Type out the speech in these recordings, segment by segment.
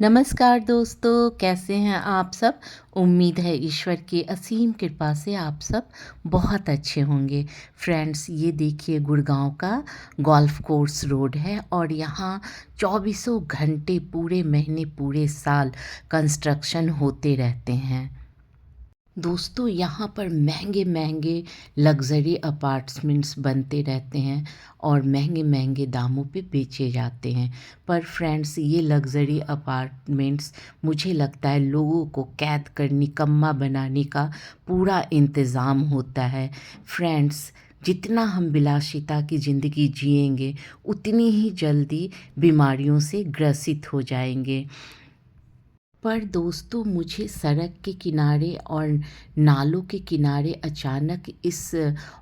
नमस्कार दोस्तों, कैसे हैं आप सब? उम्मीद है ईश्वर की असीम कृपा से आप सब बहुत अच्छे होंगे। फ्रेंड्स, ये देखिए गुड़गांव का गोल्फ कोर्स रोड है और यहाँ चौबीसों घंटे पूरे महीने पूरे साल कंस्ट्रक्शन होते रहते हैं। दोस्तों, यहाँ पर महंगे-महंगे लग्ज़री अपार्टमेंट्स बनते रहते हैं और महंगे-महंगे दामों पे बेचे जाते हैं। पर फ्रेंड्स, ये लग्ज़री अपार्टमेंट्स मुझे लगता है लोगों को कैद कर निकम्मा बनाने का पूरा इंतज़ाम होता है। फ्रेंड्स, जितना हम विलासिता की ज़िंदगी जिएँगे, उतनी ही जल्दी बीमारियों से ग्रसित हो जाएँगे। पर दोस्तों, मुझे सड़क के किनारे और नालों के किनारे अचानक इस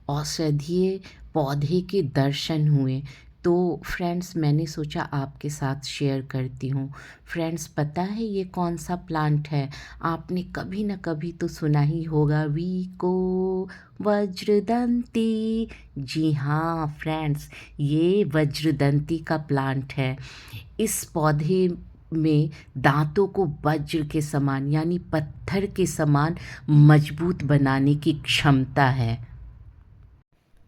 औषधीय पौधे के दर्शन हुए। तो फ्रेंड्स, मैंने सोचा आपके साथ शेयर करती हूँ। फ्रेंड्स, पता है ये कौन सा प्लांट है? आपने कभी न कभी तो सुना ही होगा, वीको वज्रदंती। जी हाँ फ्रेंड्स, ये वज्रदंती का प्लांट है। इस पौधे में दांतों को वज्र के समान यानी पत्थर के समान मजबूत बनाने की क्षमता है।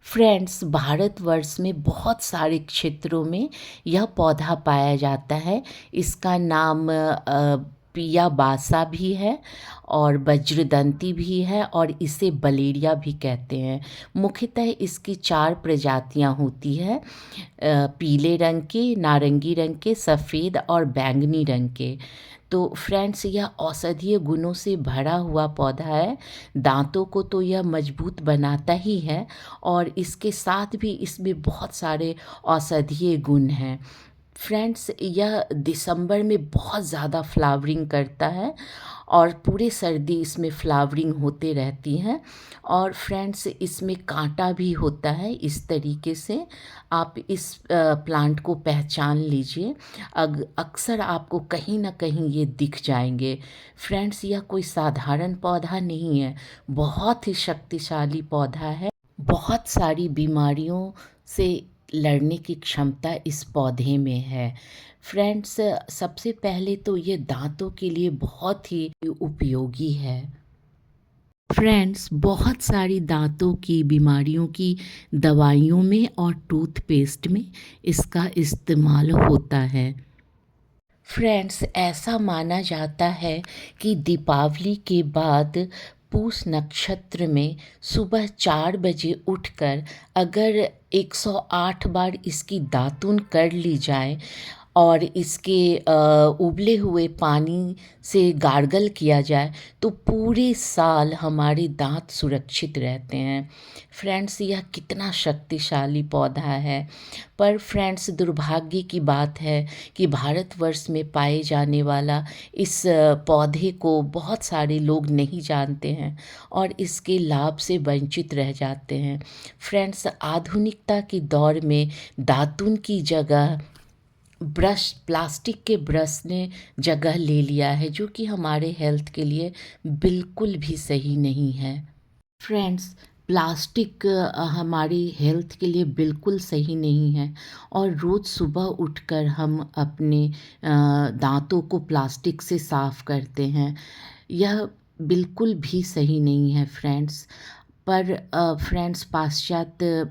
फ्रेंड्स, भारतवर्ष में बहुत सारे क्षेत्रों में यह पौधा पाया जाता है। इसका नाम पिया बासा भी है और वज्रदंती भी है और इसे बलेरिया भी कहते हैं। मुख्यतः इसकी 4 प्रजातियां होती है, पीले रंग के, नारंगी रंग के, सफ़ेद और बैंगनी रंग के। तो फ्रेंड्स, यह औषधीय गुणों से भरा हुआ पौधा है। दांतों को तो यह मजबूत बनाता ही है और इसके साथ भी इसमें बहुत सारे औषधीय गुण हैं। फ्रेंड्स, यह दिसंबर में बहुत ज़्यादा फ्लावरिंग करता है और पूरे सर्दी इसमें फ्लावरिंग होते रहती हैं। और फ्रेंड्स, इसमें कांटा भी होता है। इस तरीके से आप इस प्लांट को पहचान लीजिए। अक्सर आपको कहीं ना कहीं ये दिख जाएंगे। फ्रेंड्स, यह कोई साधारण पौधा नहीं है, बहुत ही शक्तिशाली पौधा है। बहुत सारी बीमारियों से लड़ने की क्षमता इस पौधे में है। फ्रेंड्स, सबसे पहले तो ये दांतों के लिए बहुत ही उपयोगी है। फ्रेंड्स, बहुत सारी दांतों की बीमारियों की दवाइयों में और टूथपेस्ट में इसका इस्तेमाल होता है। फ्रेंड्स, ऐसा माना जाता है कि दीपावली के बाद पूस नक्षत्र में सुबह 4 बजे उठकर अगर 108 बार इसकी दातुन कर ली जाए और इसके उबले हुए पानी से गार्गल किया जाए तो पूरे साल हमारे दांत सुरक्षित रहते हैं। फ्रेंड्स, यह कितना शक्तिशाली पौधा है। पर फ्रेंड्स, दुर्भाग्य की बात है कि भारतवर्ष में पाए जाने वाला इस पौधे को बहुत सारे लोग नहीं जानते हैं और इसके लाभ से वंचित रह जाते हैं। फ्रेंड्स, आधुनिकता के दौर में दातुन की जगह प्लास्टिक के ब्रश ने जगह ले लिया है, जो कि हमारे हेल्थ के लिए बिल्कुल भी सही नहीं है। फ्रेंड्स, प्लास्टिक हमारी हेल्थ के लिए बिल्कुल सही नहीं है और रोज़ सुबह उठकर हम अपने दांतों को प्लास्टिक से साफ़ करते हैं। यह बिल्कुल भी सही नहीं है फ्रेंड्स। पर फ्रेंड्स, पाश्चात्य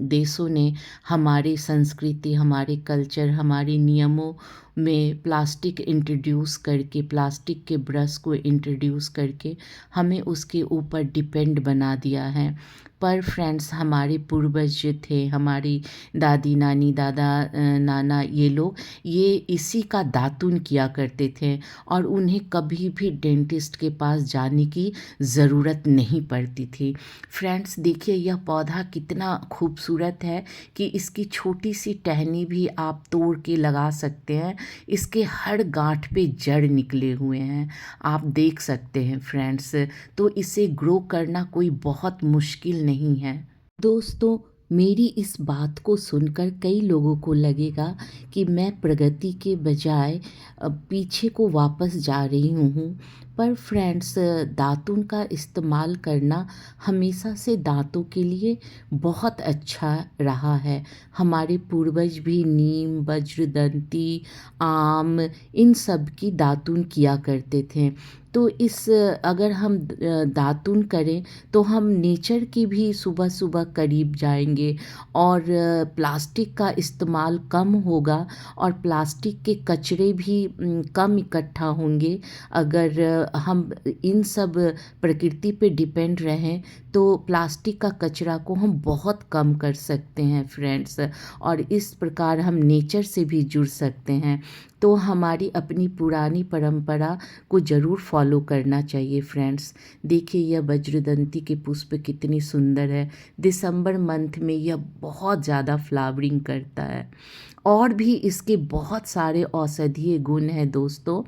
देशों ने हमारी संस्कृति, हमारे कल्चर, हमारे नियमों में प्लास्टिक इंट्रोड्यूस करके, प्लास्टिक के ब्रश को इंट्रोड्यूस करके हमें उसके ऊपर डिपेंड बना दिया है। पर फ्रेंड्स, हमारे पूर्वज जो थे, हमारी दादी नानी, दादा नाना, ये लोग ये इसी का दातुन किया करते थे और उन्हें कभी भी डेंटिस्ट के पास जाने की ज़रूरत नहीं पड़ती थी। फ्रेंड्स, देखिए यह पौधा कितना खूबसूरत है कि इसकी छोटी सी टहनी भी आप तोड़ के लगा सकते हैं। इसके हर गांठ पे जड़ निकले हुए हैं, आप देख सकते हैं फ्रेंड्स। तो इसे ग्रो करना कोई बहुत मुश्किल नहीं है। दोस्तों, मेरी इस बात को सुनकर कई लोगों को लगेगा कि मैं प्रगति के बजाय पीछे को वापस जा रही हूँ। पर फ्रेंड्स, दातुन का इस्तेमाल करना हमेशा से दांतों के लिए बहुत अच्छा रहा है। हमारे पूर्वज भी नीम, वज्रदंती, आम, इन सब की दातुन किया करते थे। तो अगर हम दातुन करें तो हम नेचर की भी सुबह सुबह करीब जाएंगे, और प्लास्टिक का इस्तेमाल कम होगा, और प्लास्टिक के कचरे भी कम इकट्ठा होंगे। अगर हम इन सब प्रकृति पे डिपेंड रहें तो प्लास्टिक का कचरा को हम बहुत कम कर सकते हैं फ्रेंड्स, और इस प्रकार हम नेचर से भी जुड़ सकते हैं। तो हमारी अपनी पुरानी परंपरा को ज़रूर फॉलो करना चाहिए फ्रेंड्स। देखिए यह वज्रदंती के पुष्प कितनी सुंदर है। दिसंबर मंथ में यह बहुत ज़्यादा फ्लावरिंग करता है, और भी इसके बहुत सारे औषधीय गुण हैं दोस्तों।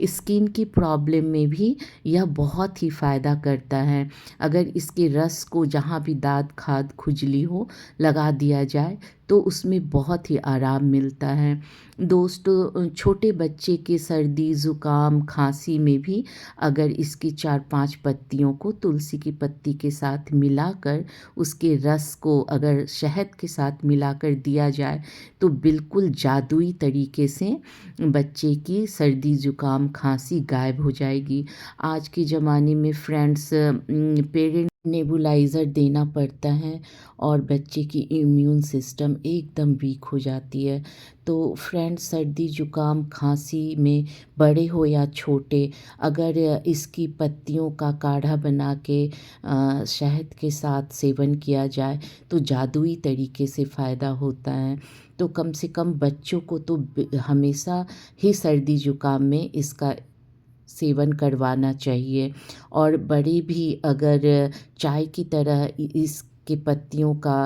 स्किन की प्रॉब्लम में भी यह बहुत ही फ़ायदा करता है। अगर इसके रस को जहाँ भी दाँत खाद खुजली हो लगा दिया जाए तो उसमें बहुत ही आराम मिलता है दोस्तों। छोटे बच्चे के सर्दी ज़ुकाम खांसी में भी अगर इसकी 4-5 पत्तियों को तुलसी की पत्ती के साथ मिलाकर, उसके रस को अगर शहद के साथ मिलाकर दिया जाए तो बिल्कुल जादुई तरीके से बच्चे की सर्दी ज़ुकाम खांसी गायब हो जाएगी। आज के ज़माने में फ्रेंड्स, पेरेंट नेबुलाइज़र देना पड़ता है और बच्चे की इम्यून सिस्टम एकदम वीक हो जाती है। तो फ्रेंड्स, सर्दी ज़ुकाम खांसी में बड़े हो या छोटे, अगर इसकी पत्तियों का काढ़ा बना के शहद के साथ सेवन किया जाए तो जादुई तरीके से फ़ायदा होता है। तो कम से कम बच्चों को तो हमेशा ही सर्दी ज़ुकाम में इसका सेवन करवाना चाहिए, और बड़े भी अगर चाय की तरह इसके पत्तियों का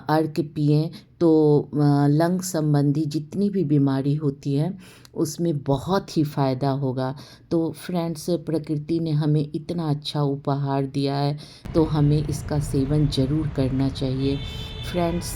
अर्क पिएं तो लंग संबंधी जितनी भी बीमारी होती है उसमें बहुत ही फ़ायदा होगा। तो फ्रेंड्स, प्रकृति ने हमें इतना अच्छा उपहार दिया है तो हमें इसका सेवन ज़रूर करना चाहिए फ्रेंड्स।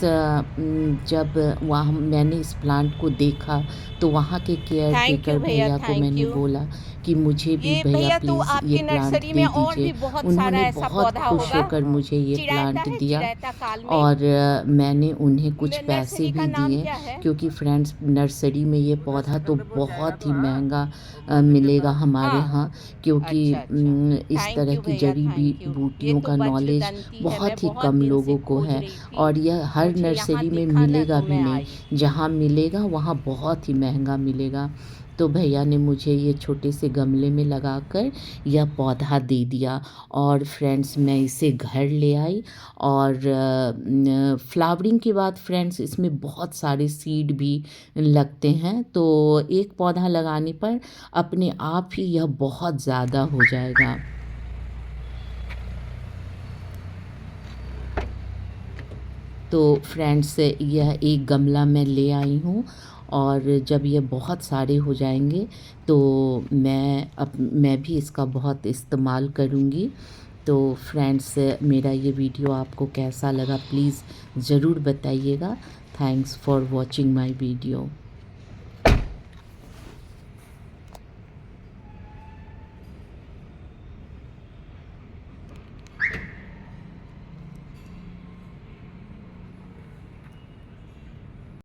जब वहाँ मैंने इस प्लांट को देखा तो वहाँ के केयर थैंक यू टेकर भैया, भैया को थैंक मैंने यू। बोला कि मुझे भी ये भैया भैया तो प्लीज़ ये आपकी प्लांट नर्सरी में दे और भी दीजिए। बहुत सारा उन्होंने ऐसा बहुत पौधा खुश होगा। होकर मुझे ये चिड़ैता प्लांट है, दिया, चिड़ैता काल में। और मैंने उन्हें कुछ पैसे नर्सरी का भी नाम दिए, क्या है? क्योंकि फ्रेंड्स नर्सरी में ये पौधा तो बहुत ही महंगा मिलेगा हमारे हाँ, यहाँ, क्योंकि अच्छा, अच्छा। इस थैंक तरह यू की भैया, जड़ी थैंक यू। ये बूटियों तो का नॉलेज वज्रदंती है, मैं बहुत ही बहुत कम दिन से लोगों को खोज है, रही थी। और यह हर मुझे यहाँ नर्सरी में दिखा ना मिलेगा तो भी मैं नहीं। आई। जहाँ मिलेगा वहाँ बहुत ही महंगा मिलेगा। तो भैया ने मुझे ये छोटे से गमले में लगाकर यह पौधा दे दिया, और फ्रेंड्स मैं इसे घर ले आई, और फ्लावरिंग के बाद फ्रेंड्स इसमें बहुत सारे सीड भी लगते हैं। तो एक पौधा लगाने पर अपने आप ही यह बहुत ज़्यादा हो जाएगा। तो फ्रेंड्स, यह एक गमला मैं ले आई हूँ, और जब ये बहुत सारे हो जाएंगे तो मैं भी इसका बहुत इस्तेमाल करूँगी। तो फ्रेंड्स, मेरा ये वीडियो आपको कैसा लगा प्लीज़ ज़रूर बताइएगा। Thanks for watching my video.